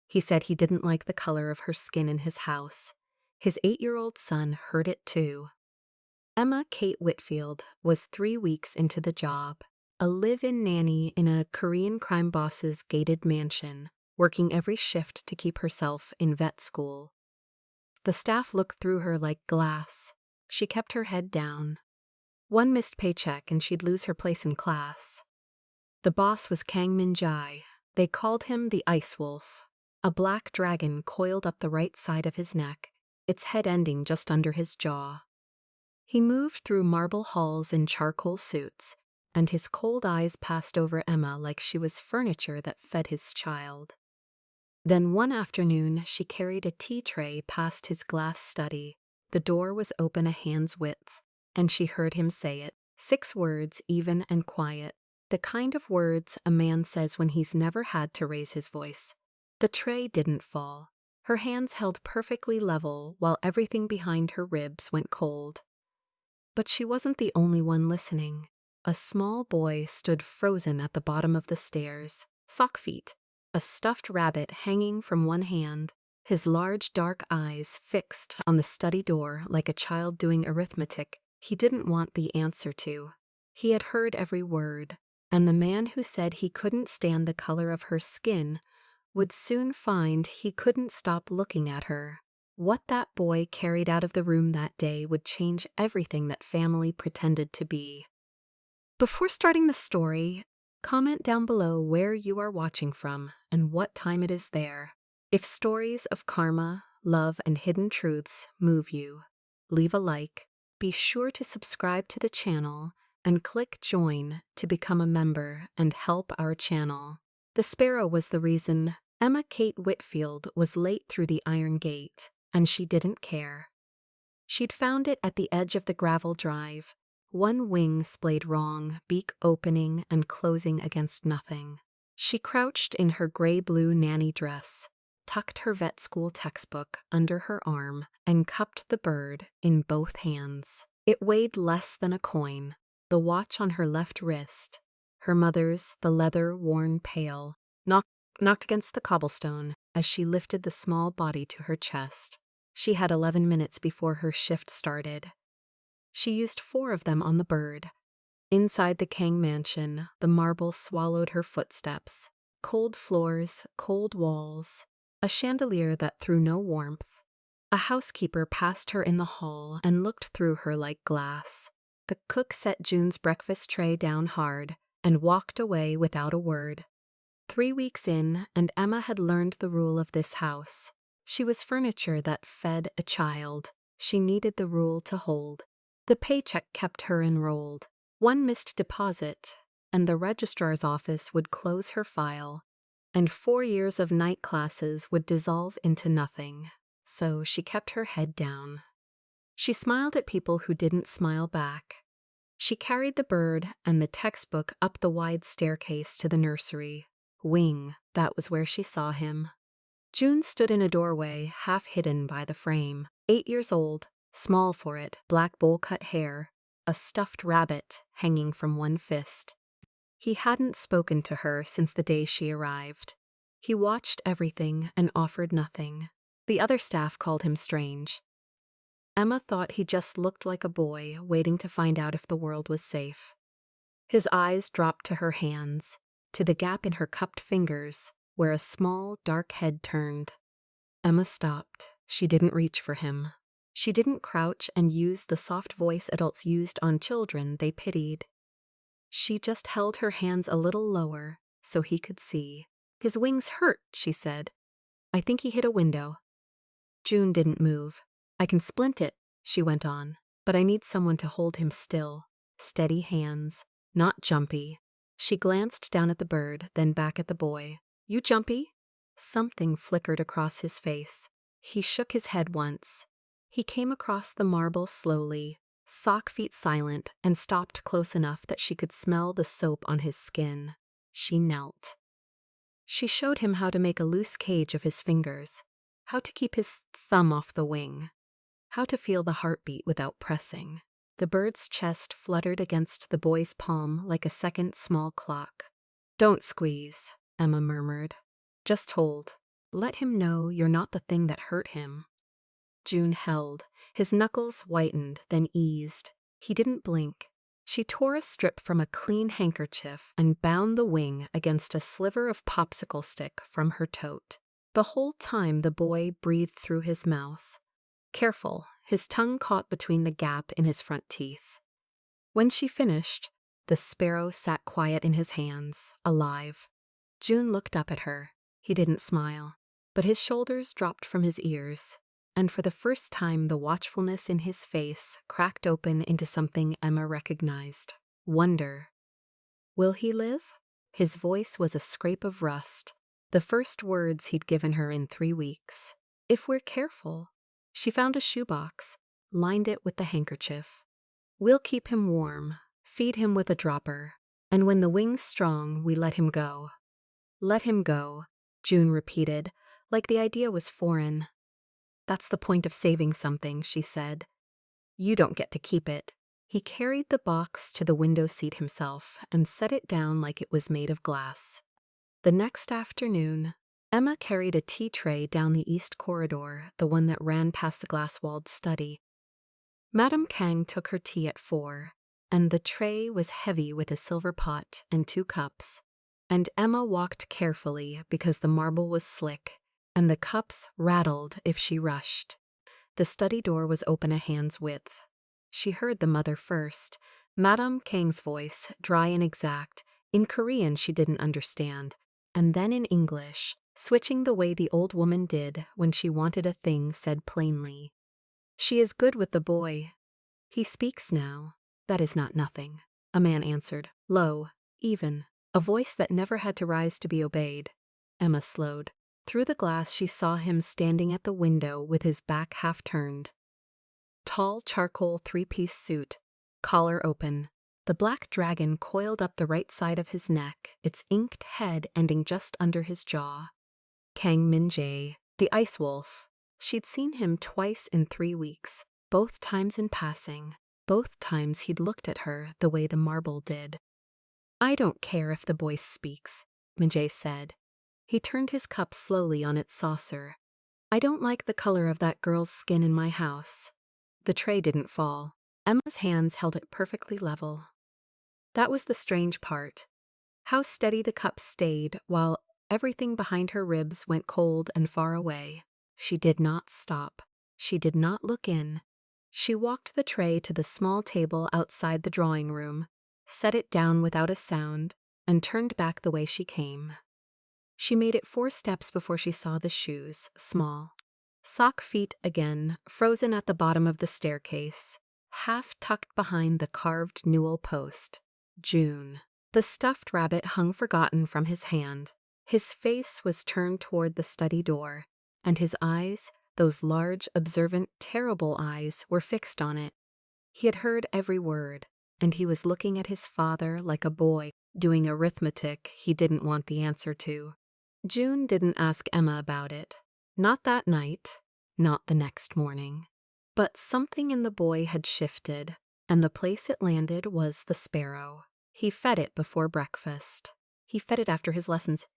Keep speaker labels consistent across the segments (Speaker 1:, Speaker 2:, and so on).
Speaker 1: He said he didn't like the color of her skin in his house. His 8-year-old son heard it too. Emma Kate Whitfield was 3 weeks into the job, a live-in nanny in a Korean crime boss's gated mansion, working every shift to keep herself in vet school. The staff looked through her like glass. She kept her head down. One missed paycheck and she'd lose her place in class. The boss was Kang Min-jae. They called him the Ice Wolf, a black dragon coiled up the right side of his neck, its head ending just under his jaw. He moved through marble halls in charcoal suits, and his cold eyes passed over Emma like she was furniture that fed his child. Then one afternoon she carried a tea tray past his glass study. The door was open a hand's width, and she heard him say it. 6 words, even and quiet. The kind of words a man says when he's never had to raise his voice. The tray didn't fall. Her hands held perfectly level while everything behind her ribs went cold. But she wasn't the only one listening. A small boy stood frozen at the bottom of the stairs, sock feet, a stuffed rabbit hanging from one hand, his large dark eyes fixed on the study door like a child doing arithmetic he didn't want the answer to. He had heard every word, and the man who said he couldn't stand the color of her skin would soon find he couldn't stop looking at her. What that boy carried out of the room that day would change everything that family pretended to be. Before starting the story, comment down below where you are watching from and what time it is there. If stories of karma, love, and hidden truths move you, leave a like, be sure to subscribe to the channel, and click join to become a member and help our channel. The sparrow was the reason Emma Kate Whitfield was late through the iron gate, and she didn't care. She'd found it at the edge of the gravel drive, one wing splayed wrong, beak opening and closing against nothing. She crouched in her gray-blue nanny dress, tucked her vet school textbook under her arm, and cupped the bird in both hands. It weighed less than a coin, the watch on her left wrist, her mother's, the leather-worn pail, knocked against the cobblestone as she lifted the small body to her chest. She had 11 minutes before her shift started. She used 4 of them on the bird. Inside the Kang mansion, the marble swallowed her footsteps. Cold floors, cold walls, a chandelier that threw no warmth. A housekeeper passed her in the hall and looked through her like glass. The cook set June's breakfast tray down hard and walked away without a word. 3 weeks in, and Emma had learned the rule of this house. She was furniture that fed a child. She needed the rule to hold. The paycheck kept her enrolled. One missed deposit, and the registrar's office would close her file, and 4 years of night classes would dissolve into nothing. So she kept her head down. She smiled at people who didn't smile back. She carried the bird and the textbook up the wide staircase to the nursery. Wing, that was where she saw him. June stood in a doorway, half hidden by the frame. 8 years old, small for it, black bowl-cut hair, a stuffed rabbit hanging from one fist. He hadn't spoken to her since the day she arrived. He watched everything and offered nothing. The other staff called him strange. Emma thought he just looked like a boy waiting to find out if the world was safe. His eyes dropped to her hands, to the gap in her cupped fingers, where a small, dark head turned. Emma stopped. She didn't reach for him. She didn't crouch and use the soft voice adults used on children they pitied. She just held her hands a little lower so he could see. His wings hurt, she said. I think he hit a window. June didn't move. I can splint it, she went on, but I need someone to hold him still. Steady hands, not jumpy. She glanced down at the bird, then back at the boy. You jumpy? Something flickered across his face. He shook his head once. He came across the marble slowly, sock feet silent, and stopped close enough that she could smell the soap on his skin. She knelt. She showed him how to make a loose cage of his fingers, how to keep his thumb off the wing, how to feel the heartbeat without pressing. The bird's chest fluttered against the boy's palm like a second small clock. Don't squeeze, Emma murmured. Just hold. Let him know you're not the thing that hurt him. June held. His knuckles whitened, then eased. He didn't blink. She tore a strip from a clean handkerchief and bound the wing against a sliver of popsicle stick from her tote. The whole time the boy breathed through his mouth. Careful, his tongue caught between the gap in his front teeth. When she finished, the sparrow sat quiet in his hands, alive. June looked up at her. He didn't smile, but his shoulders dropped from his ears, and for the first time the watchfulness in his face cracked open into something Emma recognized. Wonder. Will he live? His voice was a scrape of rust, the first words he'd given her in 3 weeks. If we're careful. She found a shoebox, lined it with the handkerchief. We'll keep him warm, feed him with a dropper, and when the wing's strong, we let him go. Let him go, June repeated, like the idea was foreign. That's the point of saving something, she said. You don't get to keep it. He carried the box to the window seat himself and set it down like it was made of glass. The next afternoon, Emma carried a tea tray down the east corridor, the one that ran past the glass-walled study. Madame Kang took her tea at 4, and the tray was heavy with a silver pot and 2 cups. And Emma walked carefully because the marble was slick, and the cups rattled if she rushed. The study door was open a hand's width. She heard the mother first, Madame Kang's voice, dry and exact. In Korean she didn't understand, and then in English, switching the way the old woman did when she wanted a thing said plainly. She is good with the boy. He speaks now. That is not nothing, a man answered, low, even, a voice that never had to rise to be obeyed. Emma slowed. Through the glass she saw him standing at the window with his back half turned. Tall charcoal 3-piece suit, collar open, the black dragon coiled up the right side of his neck, its inked head ending just under his jaw. Kang Min-jae, the ice wolf. She'd seen him twice in 3 weeks, both times in passing. Both times he'd looked at her the way the marble did. I don't care if the boy speaks, Min-jae said. He turned his cup slowly on its saucer. I don't like the color of that girl's skin in my house. The tray didn't fall. Emma's hands held it perfectly level. That was the strange part. How steady the cup stayed while everything behind her ribs went cold and far away. She did not stop. She did not look in. She walked the tray to the small table outside the drawing room, set it down without a sound, and turned back the way she came. She made it 4 steps before she saw the shoes, small. Sock feet again, frozen at the bottom of the staircase, half tucked behind the carved newel post. June. The stuffed rabbit hung forgotten from his hand. His face was turned toward the study door, and his eyes, those large, observant, terrible eyes, were fixed on it. He had heard every word, and he was looking at his father like a boy doing arithmetic he didn't want the answer to. June didn't ask Emma about it. Not that night, not the next morning. But something in the boy had shifted, and the place it landed was the sparrow. He fed it before breakfast. He fed it after his lessons.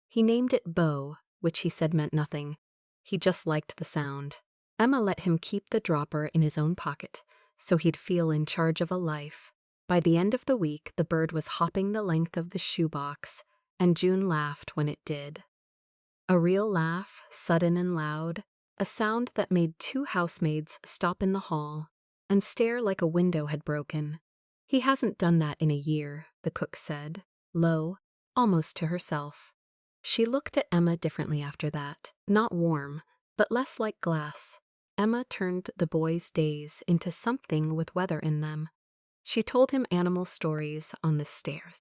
Speaker 1: He named it Bo, which he said meant nothing. He just liked the sound. Emma let him keep the dropper in his own pocket, so he'd feel in charge of a life. By the end of the week, the bird was hopping the length of the shoebox, and June laughed when it did. A real laugh, sudden and loud, a sound that made 2 housemaids stop in the hall and stare like a window had broken. He hasn't done that in a year, the cook said, low, almost to herself. She looked at Emma differently after that, not warm, but less like glass. Emma turned the boy's days into something with weather in them. She told him animal stories on the stairs.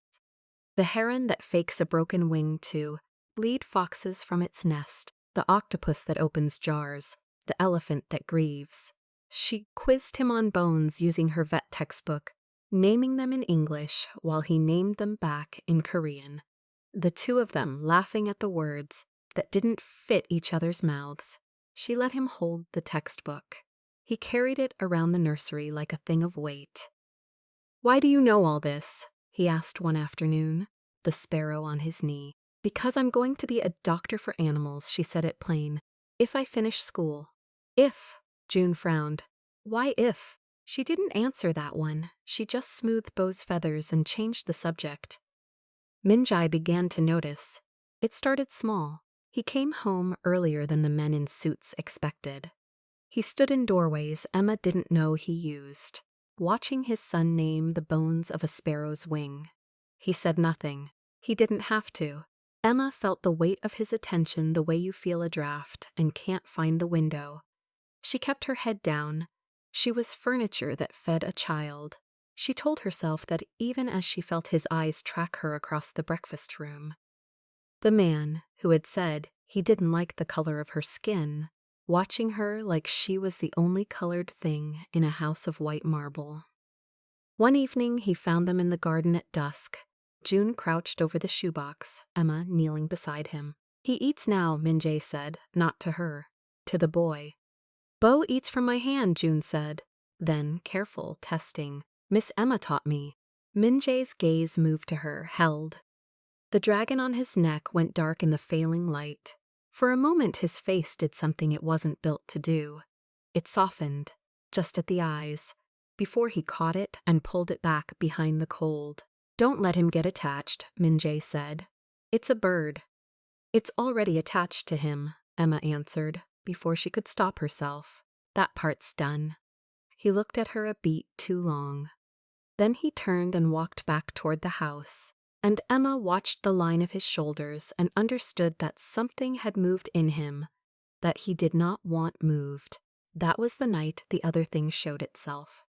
Speaker 1: The heron that fakes a broken wing to lead foxes from its nest, the octopus that opens jars, the elephant that grieves. She quizzed him on bones using her vet textbook, naming them in English while he named them back in Korean. The 2 of them laughing at the words that didn't fit each other's mouths. She let him hold the textbook. He carried it around the nursery like a thing of weight. Why do you know all this? He asked one afternoon, the sparrow on his knee. Because I'm going to be a doctor for animals, she said it plain. If I finish school. If, June frowned. Why if? She didn't answer that one. She just smoothed Bo's feathers and changed the subject. Minjai began to notice. It started small. He came home earlier than the men in suits expected. He stood in doorways Emma didn't know he used, watching his son name the bones of a sparrow's wing. He said nothing. He didn't have to. Emma felt the weight of his attention the way you feel a draft and can't find the window. She kept her head down. She was furniture that fed a child. She told herself that even as she felt his eyes track her across the breakfast room. The man, who had said he didn't like the color of her skin, watching her like she was the only colored thing in a house of white marble. One evening he found them in the garden at dusk. June crouched over the shoebox, Emma kneeling beside him. He eats now, Minjay said, not to her, to the boy. Bo eats from my hand, June said. Then, careful, testing. Miss Emma taught me. Minjay's gaze moved to her, held. The dragon on his neck went dark in the failing light. For a moment his face did something it wasn't built to do. It softened, just at the eyes, before he caught it and pulled it back behind the cold. Don't let him get attached, Minjay said. It's a bird. It's already attached to him, Emma answered, before she could stop herself. That part's done. He looked at her a beat too long. Then he turned and walked back toward the house, and Emma watched the line of his shoulders and understood that something had moved in him that he did not want moved. That was the night the other thing showed itself.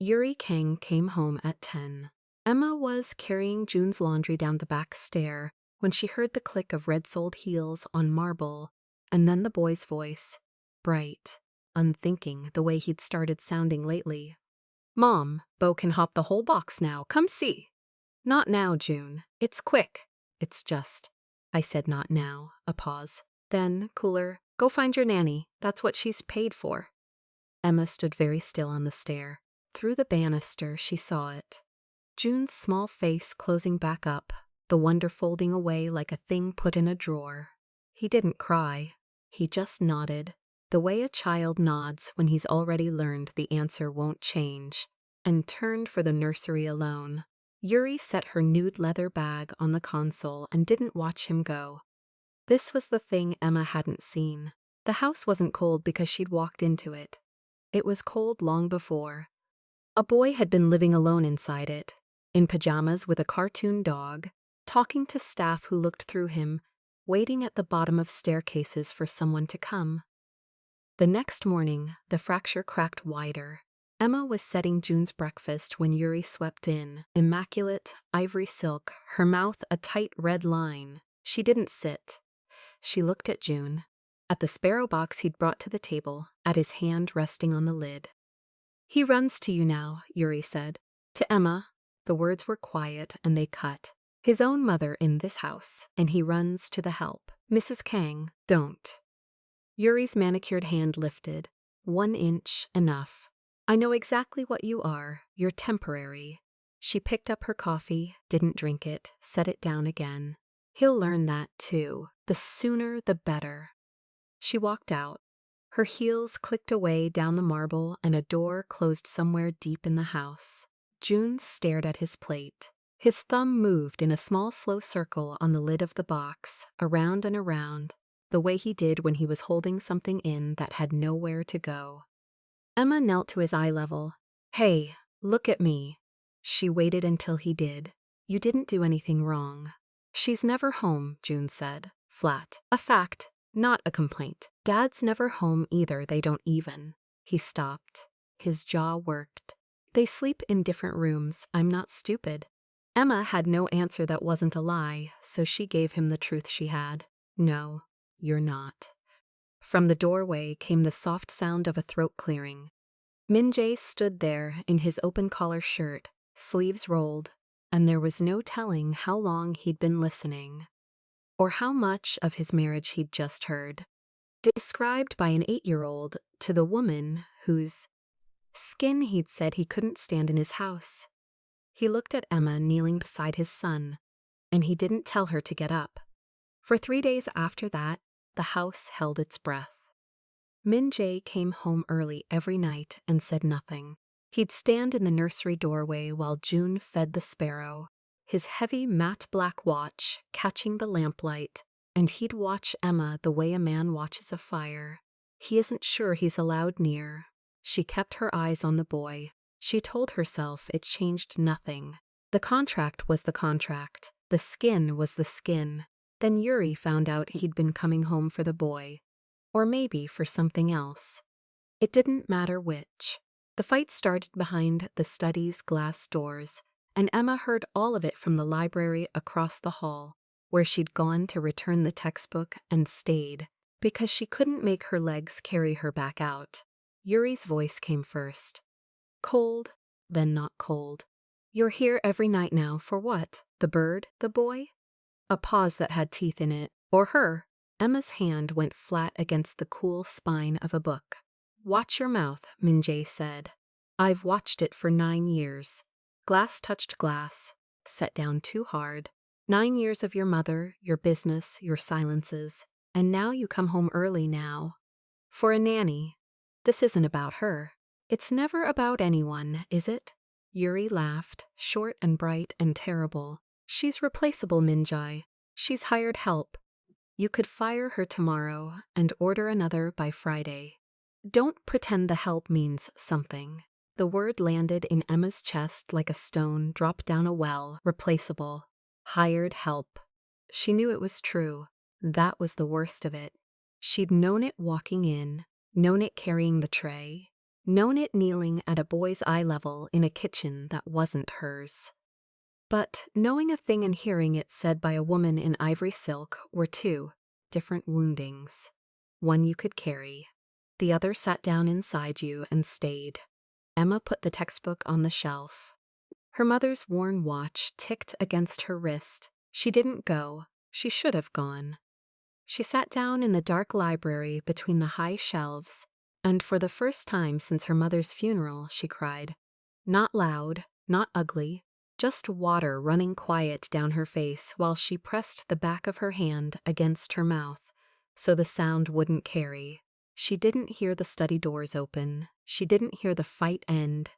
Speaker 1: Yuri Kang came home at 10. Emma was carrying June's laundry down the back stair when she heard the click of red-soled heels on marble, and then the boy's voice, bright, unthinking the way he'd started sounding lately. Mom, Bo can hop the whole box now. Come see. Not now, June. It's quick. It's just. I said not now. A pause. Then, cooler, go find your nanny. That's what she's paid for. Emma stood very still on the stair. Through the banister, she saw it. June's small face closing back up, the wonder folding away like a thing put in a drawer. He didn't cry. He just nodded, the way a child nods when he's already learned the answer won't change, and turned for the nursery alone. Yuri set her nude leather bag on the console and didn't watch him go. This was the thing Emma hadn't seen. The house wasn't cold because she'd walked into it. It was cold long before. A boy had been living alone inside it, in pajamas with a cartoon dog, talking to staff who looked through him, waiting at the bottom of staircases for someone to come. The next morning, the fracture cracked wider. Emma was setting June's breakfast when Yuri swept in, immaculate, ivory silk, her mouth a tight red line. She didn't sit. She looked at June, at the sparrow box he'd brought to the table, at his hand resting on the lid. He runs to you now, Yuri said. To Emma, the words were quiet and they cut. His own mother in this house, and he runs to the help. Mrs. Kang, don't. Yuri's manicured hand lifted. 1 inch, enough. I know exactly what you are. You're temporary. She picked up her coffee, didn't drink it, set it down again. He'll learn that too. The sooner the better. She walked out. Her heels clicked away down the marble and a door closed somewhere deep in the house. June stared at his plate. His thumb moved in a small slow circle on the lid of the box, around and around, the way he did when he was holding something in that had nowhere to go. Emma knelt to his eye level. Hey, look at me. She waited until he did. You didn't do anything wrong. She's never home, June said, flat. A fact, not a complaint. Dad's never home either, they don't even. He stopped. His jaw worked. They sleep in different rooms, I'm not stupid. Emma had no answer that wasn't a lie, so she gave him the truth she had. No, you're not. From the doorway came the soft sound of a throat clearing. Minjay stood there in his open collar shirt, sleeves rolled, and there was no telling how long he'd been listening, or how much of his marriage he'd just heard, described by an 8-year-old to the woman whose skin he'd said he couldn't stand in his house. He looked at Emma kneeling beside his son, and he didn't tell her to get up. For 3 days after that, the house held its breath. Min-jae came home early every night and said nothing. He'd stand in the nursery doorway while June fed the sparrow, his heavy matte black watch catching the lamplight, and he'd watch Emma the way a man watches a fire. He isn't sure he's allowed near. She kept her eyes on the boy. She told herself it changed nothing. The contract was the contract. The skin was the skin. Then Yuri found out he'd been coming home for the boy. Or maybe for something else. It didn't matter which. The fight started behind the study's glass doors, and Emma heard all of it from the library across the hall, where she'd gone to return the textbook and stayed, because she couldn't make her legs carry her back out. Yuri's voice came first. Cold, then not cold. You're here every night now for what? The bird, the boy? A pause that had teeth in it. Or her. Emma's hand went flat against the cool spine of a book. Watch your mouth, Min-jae said. I've watched it for 9 years. Glass touched glass. Set down too hard. 9 years of your mother, your business, your silences. And now you come home early now. For a nanny. This isn't about her. It's never about anyone, is it? Yuri laughed, short and bright and terrible. She's replaceable, Min-jae. She's hired help. You could fire her tomorrow and order another by Friday. Don't pretend the help means something. The word landed in Emma's chest like a stone dropped down a well. Replaceable. Hired help. She knew it was true. That was the worst of it. She'd known it walking in, known it carrying the tray, known it kneeling at a boy's eye level in a kitchen that wasn't hers. But knowing a thing and hearing it said by a woman in ivory silk were two different woundings. One you could carry. The other sat down inside you and stayed. Emma put the textbook on the shelf. Her mother's worn watch ticked against her wrist. She didn't go. She should have gone. She sat down in the dark library between the high shelves, and for the first time since her mother's funeral, she cried. Not loud, not ugly, just water running quiet down her face while she pressed the back of her hand against her mouth so the sound wouldn't carry. She didn't hear the study doors open. She didn't hear the fight end,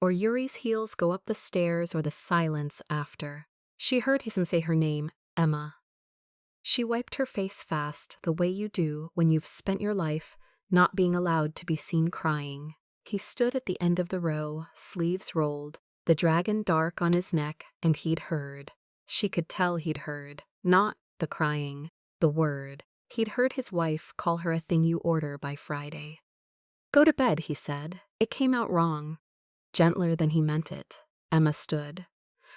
Speaker 1: or Yuri's heels go up the stairs or the silence after. She heard him say her name, Emma. She wiped her face fast the way you do when you've spent your life not being allowed to be seen crying. He stood at the end of the row, sleeves rolled, the dragon dark on his neck, and he'd heard. She could tell he'd heard. Not the crying, the word. He'd heard his wife call her a thing you order by Friday. Go to bed, he said. It came out wrong. Gentler than he meant it. Emma stood.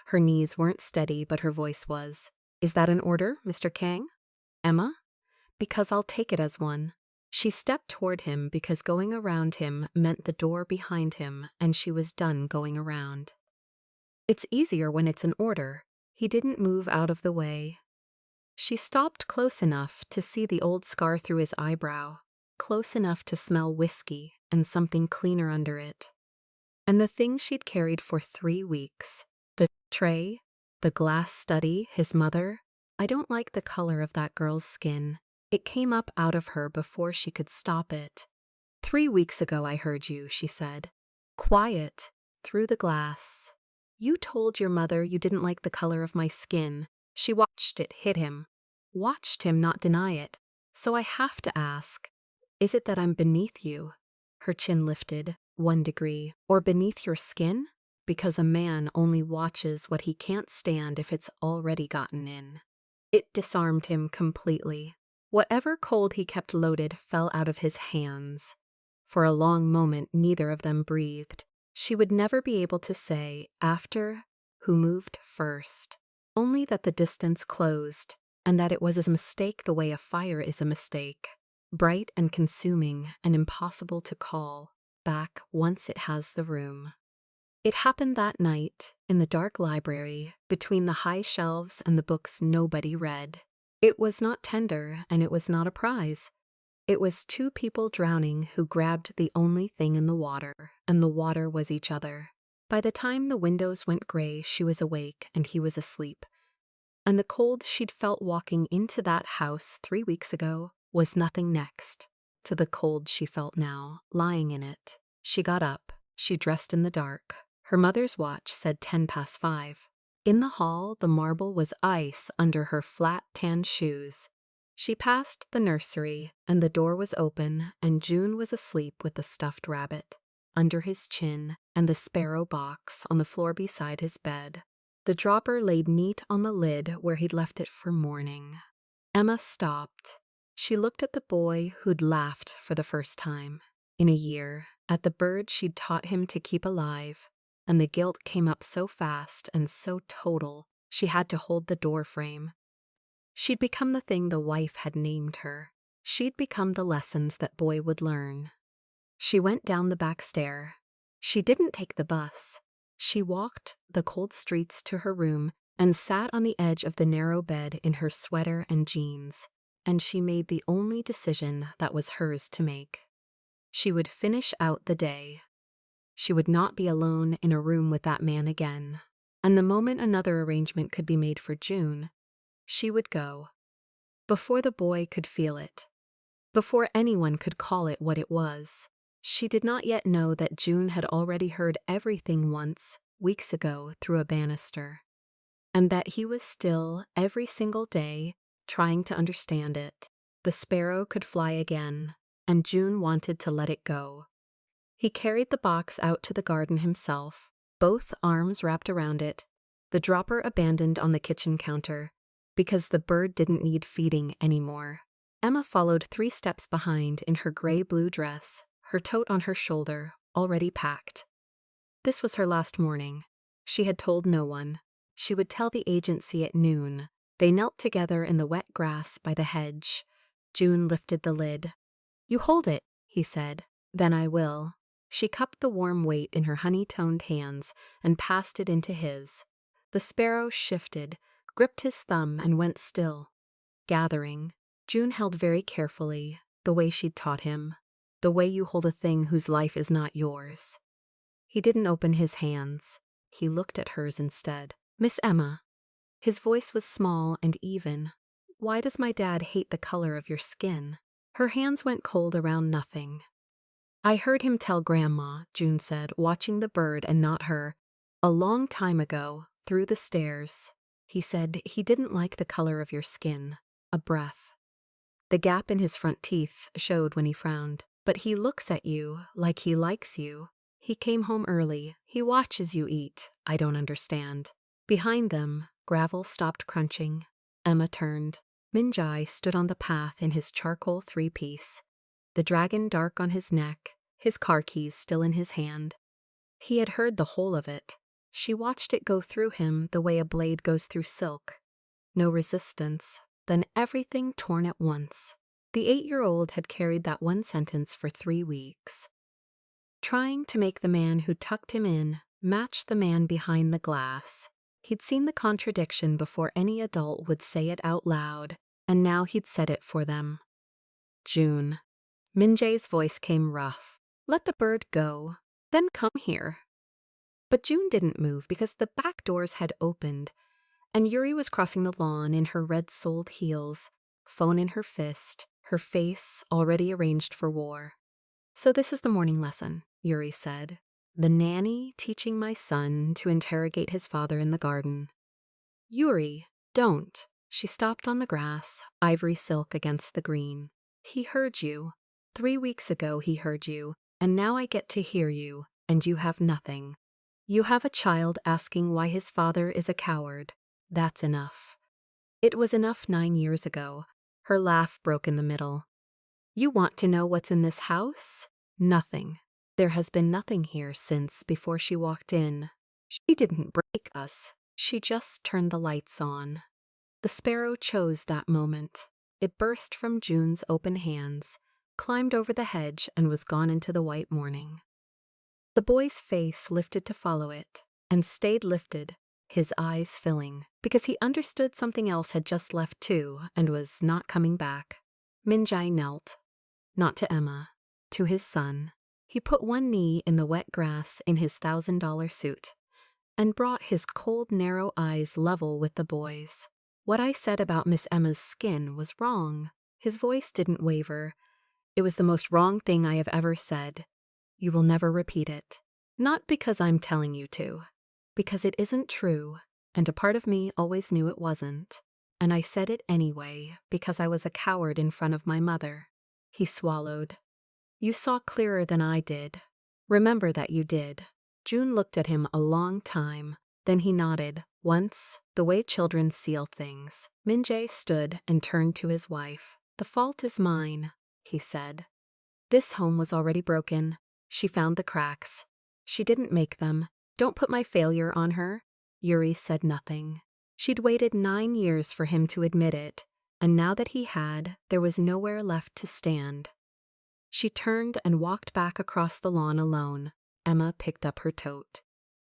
Speaker 1: Her knees weren't steady, but her voice was. Is that an order, Mr. Kang? Emma? Because I'll take it as one. She stepped toward him because going around him meant the door behind him, and she was done going around. It's easier when it's an order. He didn't move out of the way. She stopped close enough to see the old scar through his eyebrow, close enough to smell whiskey and something cleaner under it. And the thing she'd carried for 3 weeks, the tray, the glass study, his mother. I don't like the color of that girl's skin. It came up out of her before she could stop it. 3 weeks ago I heard you, she said. Quiet, through the glass. You told your mother you didn't like the color of my skin. She watched it hit him. Watched him not deny it. So I have to ask, is it that I'm beneath you? Her chin lifted, 1 degree. Or beneath your skin? Because a man only watches what he can't stand if it's already gotten in. It disarmed him completely. Whatever cold he kept loaded fell out of his hands. For a long moment neither of them breathed. She would never be able to say, after, who moved first. Only that the distance closed, and that it was a mistake the way a fire is a mistake. Bright and consuming and impossible to call back once it has the room. It happened that night, in the dark library, between the high shelves and the books nobody read. It was not tender, and it was not a prize. It was 2 people drowning who grabbed the only thing in the water, and the water was each other. By the time the windows went gray, she was awake and he was asleep. and the cold she'd felt walking into that house 3 weeks ago was nothing next to the cold she felt now, lying in it. She got up. She dressed in the dark. Her mother's watch said 5:10. In the hall, the marble was ice under her flat tan shoes. She passed the nursery, and the door was open, and June was asleep with the stuffed rabbit under his chin and the sparrow box on the floor beside his bed. The dropper laid neat on the lid where he'd left it for morning. Emma stopped. She looked at the boy who'd laughed for the first time in a year, at the bird she'd taught him to keep alive, and the guilt came up so fast and so total she had to hold the door frame. She'd become the thing the wife had named her. She'd become the lessons that boy would learn. She went down the back stair. She didn't take the bus. She walked the cold streets to her room and sat on the edge of the narrow bed in her sweater and jeans, and she made the only decision that was hers to make. She would finish out the day. She would not be alone in a room with that man again, and the moment another arrangement could be made for June, she would go. Before the boy could feel it, before anyone could call it what it was. She did not yet know that June had already heard everything once, weeks ago, through a banister, and that he was still, every single day, trying to understand it. The sparrow could fly again, and June wanted to let it go. He carried the box out to the garden himself, both arms wrapped around it, the dropper abandoned on the kitchen counter, because the bird didn't need feeding anymore. Emma followed 3 steps behind in her gray-blue dress, her tote on her shoulder, already packed. This was her last morning. She had told no one. She would tell the agency at noon. They knelt together in the wet grass by the hedge. June lifted the lid. "You hold it," he said. "Then I will." She cupped the warm weight in her honey-toned hands and passed it into his. The sparrow shifted, gripped his thumb, and went still. Gathering, June held very carefully, the way she'd taught him, the way you hold a thing whose life is not yours. He didn't open his hands. He looked at hers instead. "Miss Emma." His voice was small and even. "Why does my dad hate the color of your skin?" Her hands went cold around nothing. "I heard him tell Grandma," June said, watching the bird and not her. "A long time ago, through the stairs. He said he didn't like the color of your skin." A breath. The gap in his front teeth showed when he frowned. "But he looks at you like he likes you. He came home early. He watches you eat. I don't understand." Behind them, gravel stopped crunching. Emma turned. Minjai stood on the path in his charcoal 3-piece, the dragon dark on his neck, his car keys still in his hand. He had heard the whole of it. She watched it go through him the way a blade goes through silk. No resistance, then everything torn at once. The 8-year-old had carried that one sentence for 3 weeks, trying to make the man who tucked him in match the man behind the glass. He'd seen the contradiction before any adult would say it out loud, and now he'd said it for them. "June." Minjay's voice came rough. "Let the bird go, then come here." But June didn't move because the back doors had opened, and Yuri was crossing the lawn in her red-soled heels, phone in her fist, her face already arranged for war. "So this is the morning lesson," Yuri said. "The nanny teaching my son to interrogate his father in the garden." "Yuri, don't." She stopped on the grass, ivory silk against the green. "He heard you. 3 weeks ago he heard you, and now I get to hear you, and you have nothing. You have a child asking why his father is a coward. That's enough." It was enough 9 years ago. Her laugh broke in the middle. "You want to know what's in this house? Nothing. There has been nothing here since before she walked in. She didn't break us. She just turned the lights on." The sparrow chose that moment. It burst from June's open hands, climbed over the hedge, and was gone into the white morning. The boy's face lifted to follow it, and stayed lifted, his eyes filling, because he understood something else had just left too and was not coming back. Minjai knelt, not to Emma, to his son. He put one knee in the wet grass in his $1,000 suit, and brought his cold, narrow eyes level with the boy's. What I said about Miss Emma's skin was wrong. His voice didn't waver. It was the most wrong thing I have ever said. You will never repeat it. Not because I'm telling you to. Because it isn't true, and a part of me always knew it wasn't. And I said it anyway, because I was a coward in front of my mother. He swallowed. You saw clearer than I did. Remember that you did. June looked at him a long time. Then he nodded, once, the way children seal things. Min-jae stood and turned to his wife. The fault is mine, he said. This home was already broken. She found the cracks. She didn't make them. Don't put my failure on her. Yuri said nothing. She'd waited 9 years for him to admit it, and now that he had, there was nowhere left to stand. She turned and walked back across the lawn alone. Emma picked up her tote.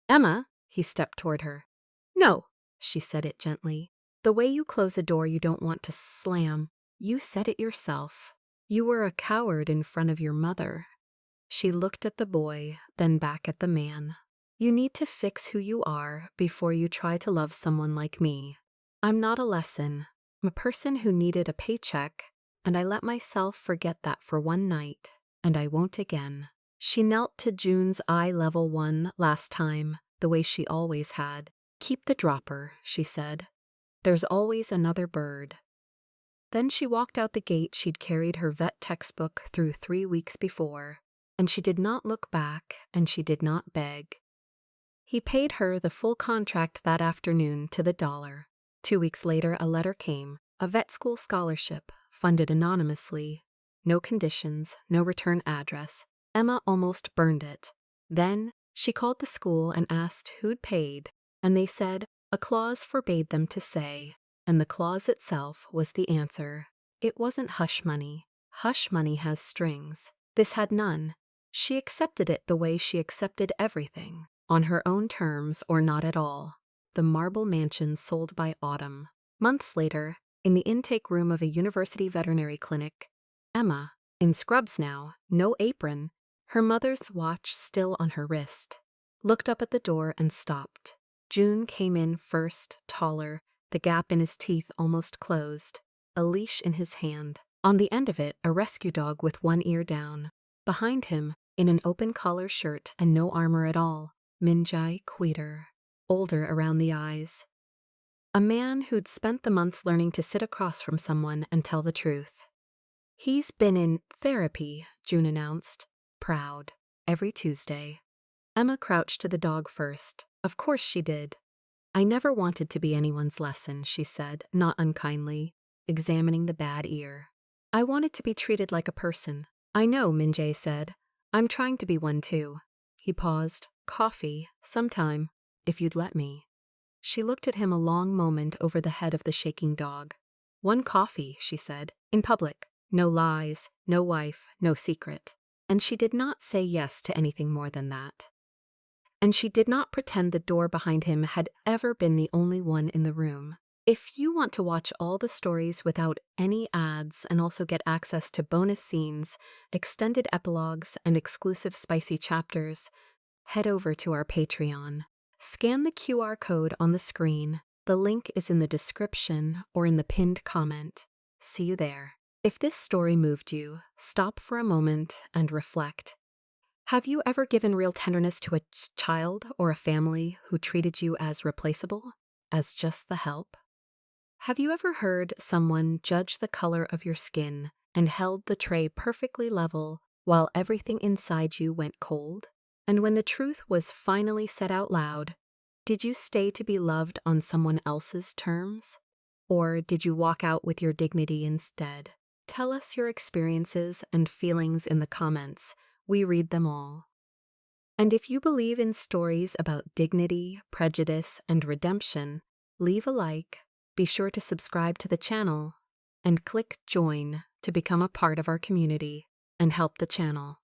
Speaker 1: Emma, he stepped toward her. No, she said it gently. The way you close a door you don't want to slam. You said it yourself. You were a coward in front of your mother. She looked at the boy, then back at the man. You need to fix who you are before you try to love someone like me. I'm not a lesson. I'm a person who needed a paycheck, and I let myself forget that for one night, and I won't again. She knelt to June's eye level 1 last time, the way she always had. Keep the dropper, she said. There's always another bird. Then she walked out the gate she'd carried her vet textbook through 3 weeks before, and she did not look back, and she did not beg. He paid her the full contract that afternoon to the dollar. 2 weeks later, a letter came, a vet school scholarship, funded anonymously. No conditions, no return address. Emma almost burned it. Then she called the school and asked who'd paid, and they said a clause forbade them to say, and the clause itself was the answer. It wasn't hush money. Hush money has strings. This had none. She accepted it the way she accepted everything, on her own terms or not at all. The marble mansion sold by autumn. Months later, in the intake room of a university veterinary clinic, Emma, in scrubs now, no apron, her mother's watch still on her wrist, looked up at the door and stopped. June came in first, taller, the gap in his teeth almost closed, a leash in his hand. On the end of it, a rescue dog with one ear down. Behind him, in an open collar shirt and no armor at all, Min-jae Queeter, older around the eyes. A man who'd spent the months learning to sit across from someone and tell the truth. He's been in therapy, June announced, proud, every Tuesday. Emma crouched to the dog first. Of course she did. I never wanted to be anyone's lesson, she said, not unkindly, examining the bad ear. I wanted to be treated like a person. I know, Min-jae said. I'm trying to be one too. He paused. Coffee, sometime, if you'd let me. She looked at him a long moment over the head of the shaking dog. One coffee, she said, in public. No lies, no wife, no secret. And she did not say yes to anything more than that. And she did not pretend the door behind him had ever been the only one in the room. If you want to watch all the stories without any ads and also get access to bonus scenes, extended epilogues, and exclusive spicy chapters, head over to our Patreon. Scan the QR code on the screen. The link is in the description or in the pinned comment. See you there. If this story moved you, stop for a moment and reflect. Have you ever given real tenderness to a child or a family who treated you as replaceable, as just the help? Have you ever heard someone judge the color of your skin and held the tray perfectly level while everything inside you went cold? And when the truth was finally said out loud, did you stay to be loved on someone else's terms? Or did you walk out with your dignity instead? Tell us your experiences and feelings in the comments. We read them all. And if you believe in stories about dignity, prejudice, and redemption, leave a like, be sure to subscribe to the channel, and click join to become a part of our community and help the channel.